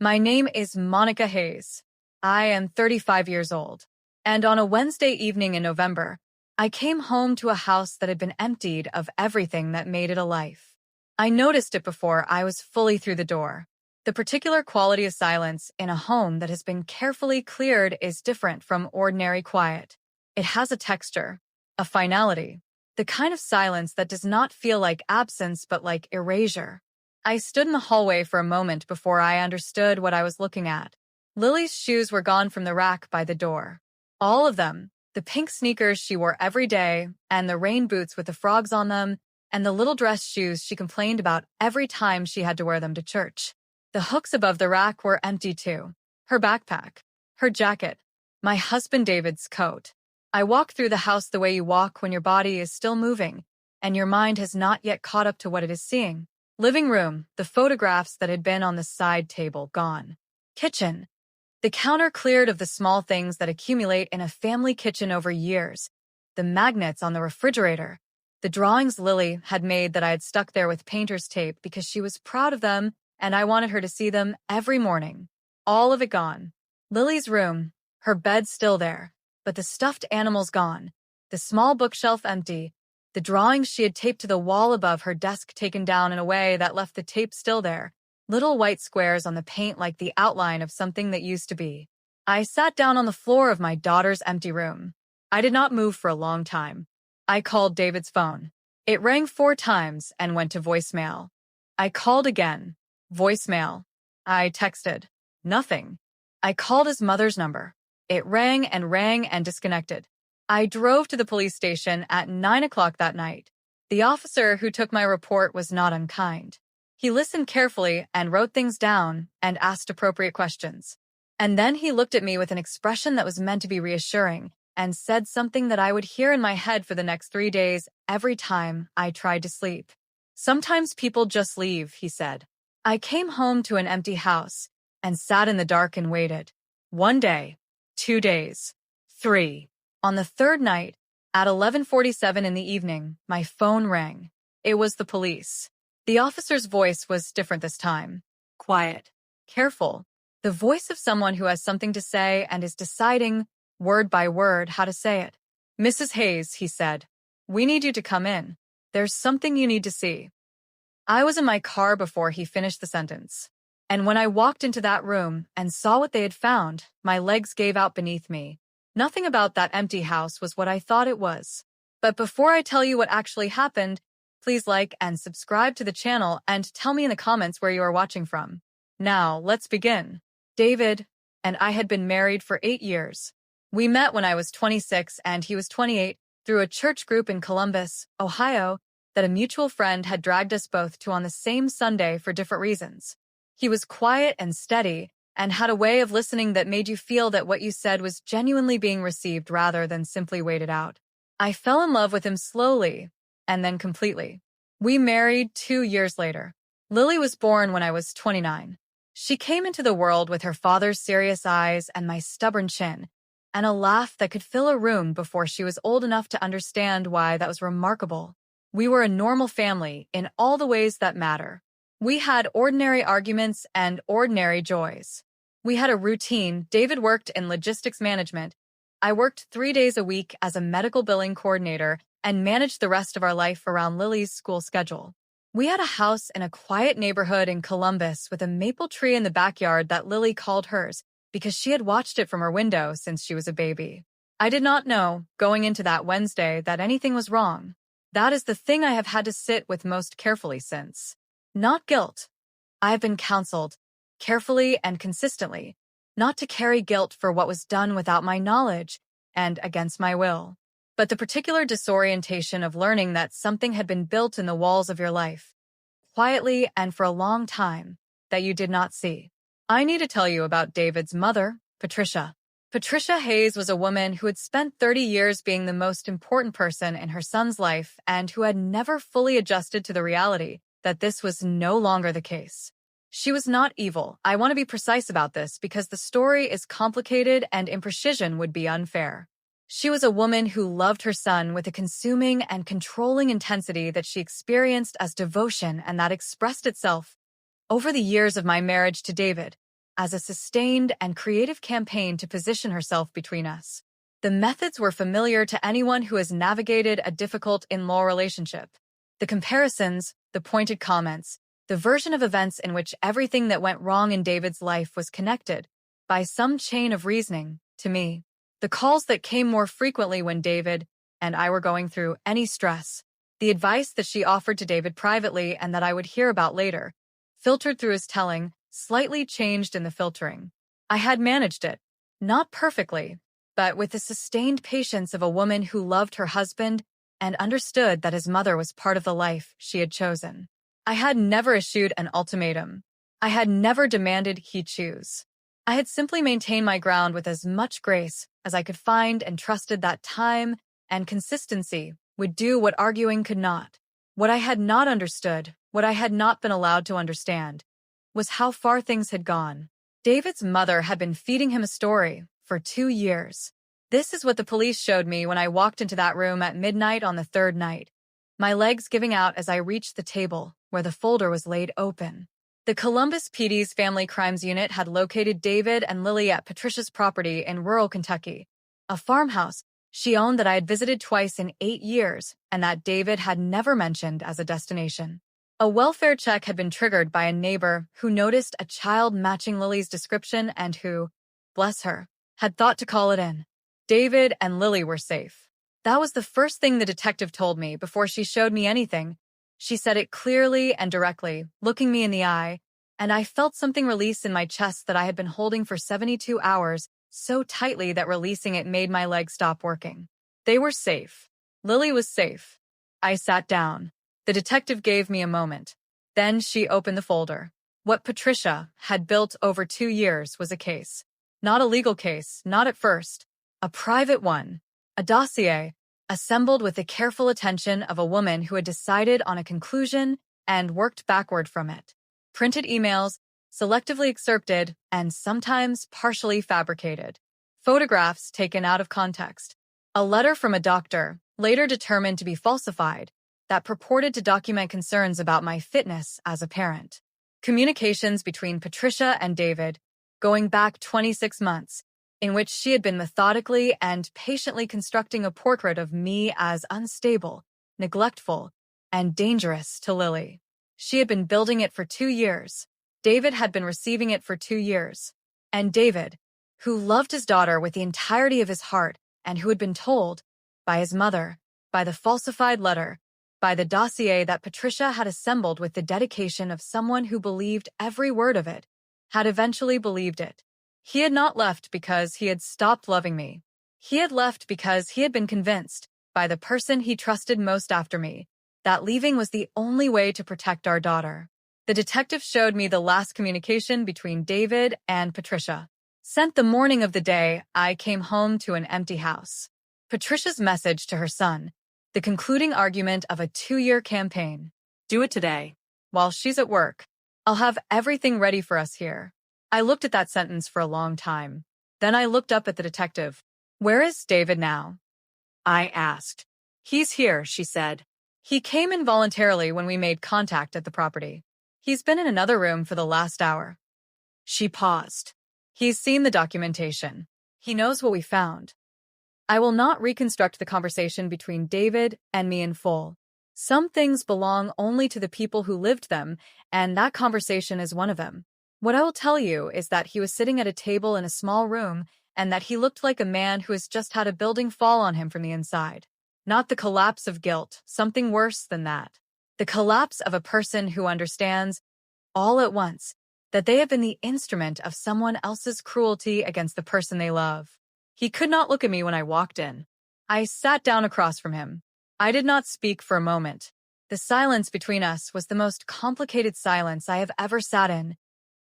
My name is Monica Hayes. I am 35 years old. And on a Wednesday evening in November, I came home to a house that had been emptied of everything that made it a life. I noticed it before I was fully through the door. The particular quality of silence in a home that has been carefully cleared is different from ordinary quiet. It has a texture, a finality, the kind of silence that does not feel like absence but like erasure. I stood in the hallway for a moment before I understood what I was looking at. Lily's shoes were gone from the rack by the door. All of them, the pink sneakers she wore every day, and the rain boots with the frogs on them, and the little dress shoes she complained about every time she had to wear them to church. The hooks above the rack were empty too. Her backpack, her jacket, my husband David's coat. I walked through the house the way you walk when your body is still moving, and your mind has not yet caught up to what it is seeing. Living room, the photographs that had been on the side table gone. Kitchen, the counter cleared of the small things that accumulate in a family kitchen over years. The magnets on the refrigerator, the drawings Lily had made that I had stuck there with painter's tape because she was proud of them and I wanted her to see them every morning. All of it gone. Lily's room, her bed still there, but the stuffed animals gone, the small bookshelf empty, the drawings she had taped to the wall above her desk taken down in a way that left the tape still there, little white squares on the paint like the outline of something that used to be. I sat down on the floor of my daughter's empty room. I did not move for a long time. I called David's phone. It rang 4 times and went to voicemail. I called again. Voicemail. I texted. Nothing. I called his mother's number. It rang and disconnected. I drove to the police station at 9 o'clock that night. The officer who took my report was not unkind. He listened carefully and wrote things down and asked appropriate questions. And then he looked at me with an expression that was meant to be reassuring and said something that I would hear in my head for the next 3 days every time I tried to sleep. Sometimes people just leave, he said. I came home to an empty house and sat in the dark and waited. 1 day, 2 days, 3. On the 3rd night, at 11:47 in the evening, my phone rang. It was the police. The officer's voice was different this time. Quiet. Careful. The voice of someone who has something to say and is deciding, word by word, how to say it. "Mrs. Hayes," he said, "we need you to come in. There's something you need to see." I was in my car before he finished the sentence. And when I walked into that room and saw what they had found, my legs gave out beneath me. Nothing about that empty house was what I thought it was. But before I tell you what actually happened, please like and subscribe to the channel and tell me in the comments where you are watching from. Now, let's begin. David and I had been married for 8 years. We met when I was 26 and he was 28 through a church group in Columbus, Ohio, that a mutual friend had dragged us both to on the same Sunday for different reasons. He was quiet and steady, and had a way of listening that made you feel that what you said was genuinely being received rather than simply waited out. I fell in love with him slowly, and then completely. We married 2 years later. Lily was born when I was 29. She came into the world with her father's serious eyes and my stubborn chin, and a laugh that could fill a room before she was old enough to understand why that was remarkable. We were a normal family in all the ways that matter. We had ordinary arguments and ordinary joys. We had a routine. David worked in logistics management. I worked 3 days a week as a medical billing coordinator and managed the rest of our life around Lily's school schedule. We had a house in a quiet neighborhood in Columbus with a maple tree in the backyard that Lily called hers because she had watched it from her window since she was a baby. I did not know, going into that Wednesday, that anything was wrong. That is the thing I have had to sit with most carefully since. Not guilt. I have been counseled, carefully and consistently, not to carry guilt for what was done without my knowledge and against my will, but the particular disorientation of learning that something had been built in the walls of your life, quietly and for a long time, that you did not see. I need to tell you about David's mother, Patricia. Patricia Hayes was a woman who had spent 30 years being the most important person in her son's life and who had never fully adjusted to the reality that this was no longer the case. She was not evil. I want to be precise about this because the story is complicated and imprecision would be unfair. She was a woman who loved her son with a consuming and controlling intensity that she experienced as devotion and that expressed itself. Over the years of my marriage to David, as a sustained and creative campaign to position herself between us. The methods were familiar to anyone who has navigated a difficult in-law relationship. The comparisons, the pointed comments, the version of events in which everything that went wrong in David's life was connected, by some chain of reasoning, to me. The calls that came more frequently when David and I were going through any stress, the advice that she offered to David privately and that I would hear about later, filtered through his telling, slightly changed in the filtering. I had managed it, not perfectly, but with the sustained patience of a woman who loved her husband and understood that his mother was part of the life she had chosen. I had never issued an ultimatum. I had never demanded he choose. I had simply maintained my ground with as much grace as I could find and trusted that time and consistency would do what arguing could not. What I had not understood, what I had not been allowed to understand, was how far things had gone. David's mother had been feeding him a story for 2 years. This is what the police showed me when I walked into that room at midnight on the third night, my legs giving out as I reached the table where the folder was laid open. The Columbus PD's Family Crimes Unit had located David and Lily at Patricia's property in rural Kentucky, a farmhouse she owned that I had visited twice in 8 years and that David had never mentioned as a destination. A welfare check had been triggered by a neighbor who noticed a child matching Lily's description and who, bless her, had thought to call it in. David and Lily were safe. That was the first thing the detective told me before she showed me anything. She said it clearly and directly, looking me in the eye, and I felt something release in my chest that I had been holding for 72 hours so tightly that releasing it made my legs stop working. They were safe. Lily was safe. I sat down. The detective gave me a moment. Then she opened the folder. What Patricia had built over 2 years was a case. Not a legal case, not at first. A private one. A dossier, assembled with the careful attention of a woman who had decided on a conclusion and worked backward from it. Printed emails, selectively excerpted, and sometimes partially fabricated. Photographs taken out of context. A letter from a doctor, later determined to be falsified, that purported to document concerns about my fitness as a parent. Communications between Patricia and David, going back 26 months, in which she had been methodically and patiently constructing a portrait of me as unstable, neglectful, and dangerous to Lily. She had been building it for 2 years. David had been receiving it for 2 years. And David, who loved his daughter with the entirety of his heart and who had been told, by his mother, by the falsified letter, by the dossier that Patricia had assembled with the dedication of someone who believed every word of it, had eventually believed it. He had not left because he had stopped loving me. He had left because he had been convinced, by the person he trusted most after me, that leaving was the only way to protect our daughter. The detective showed me the last communication between David and Patricia. Sent the morning of the day I came home to an empty house. Patricia's message to her son, the concluding argument of a 2-year campaign. Do it today. While she's at work, I'll have everything ready for us here. I looked at that sentence for a long time. Then I looked up at the detective. Where is David now? I asked. He's here, she said. He came involuntarily when we made contact at the property. He's been in another room for the last hour. She paused. He's seen the documentation. He knows what we found. I will not reconstruct the conversation between David and me in full. Some things belong only to the people who lived them, and that conversation is one of them. What I will tell you is that he was sitting at a table in a small room and that he looked like a man who has just had a building fall on him from the inside. Not the collapse of guilt, something worse than that. The collapse of a person who understands, all at once, that they have been the instrument of someone else's cruelty against the person they love. He could not look at me when I walked in. I sat down across from him. I did not speak for a moment. The silence between us was the most complicated silence I have ever sat in.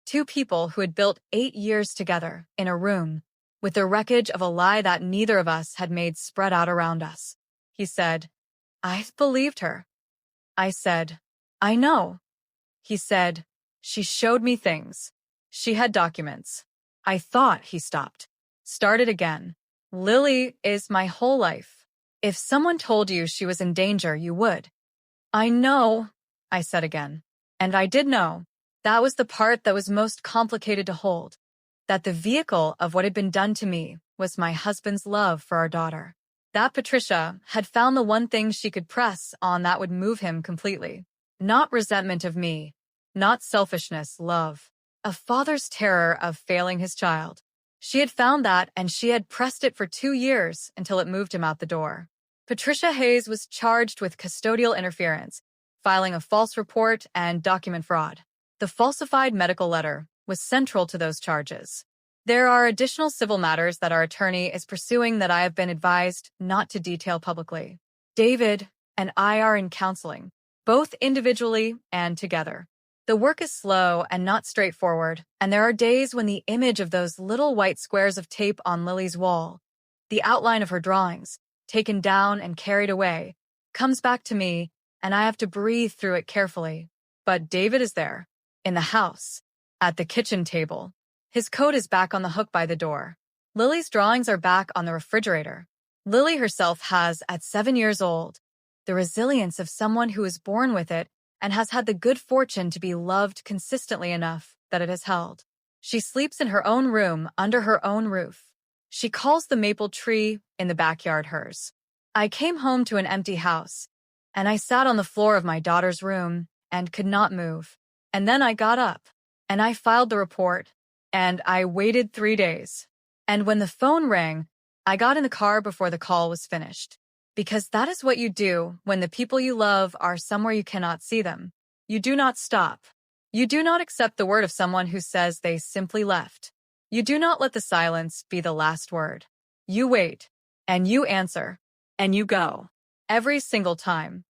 Two people who had built 8 years together in a room, with the wreckage of a lie that neither of us had made spread out around us. He said, I believed her. I said, I know. He said, she showed me things. She had documents. I thought he stopped. Started again. Lily is my whole life. If someone told you she was in danger, you would. I know, I said again. And I did know. That was the part that was most complicated to hold, that the vehicle of what had been done to me was my husband's love for our daughter. That Patricia had found the one thing she could press on that would move him completely. Not resentment of me, not selfishness, love. A father's terror of failing his child. She had found that, and she had pressed it for 2 years until it moved him out the door. Patricia Hayes was charged with custodial interference, filing a false report, and document fraud. The falsified medical letter was central to those charges. There are additional civil matters that our attorney is pursuing that I have been advised not to detail publicly. David and I are in counseling, both individually and together. The work is slow and not straightforward, and there are days when the image of those little white squares of tape on Lily's wall, the outline of her drawings, taken down and carried away, comes back to me, and I have to breathe through it carefully. But David is there, in the house, at the kitchen table. His coat is back on the hook by the door. Lily's drawings are back on the refrigerator. Lily herself has, at 7 years old, the resilience of someone who is born with it and has had the good fortune to be loved consistently enough that it has held. She sleeps in her own room under her own roof. She calls the maple tree in the backyard hers. I came home to an empty house, and I sat on the floor of my daughter's room and could not move. And then I got up, and I filed the report, and I waited 3 days. And when the phone rang, I got in the car before the call was finished. Because that is what you do when the people you love are somewhere you cannot see them. You do not stop. You do not accept the word of someone who says they simply left. You do not let the silence be the last word. You wait, and you answer, and you go. Every single time.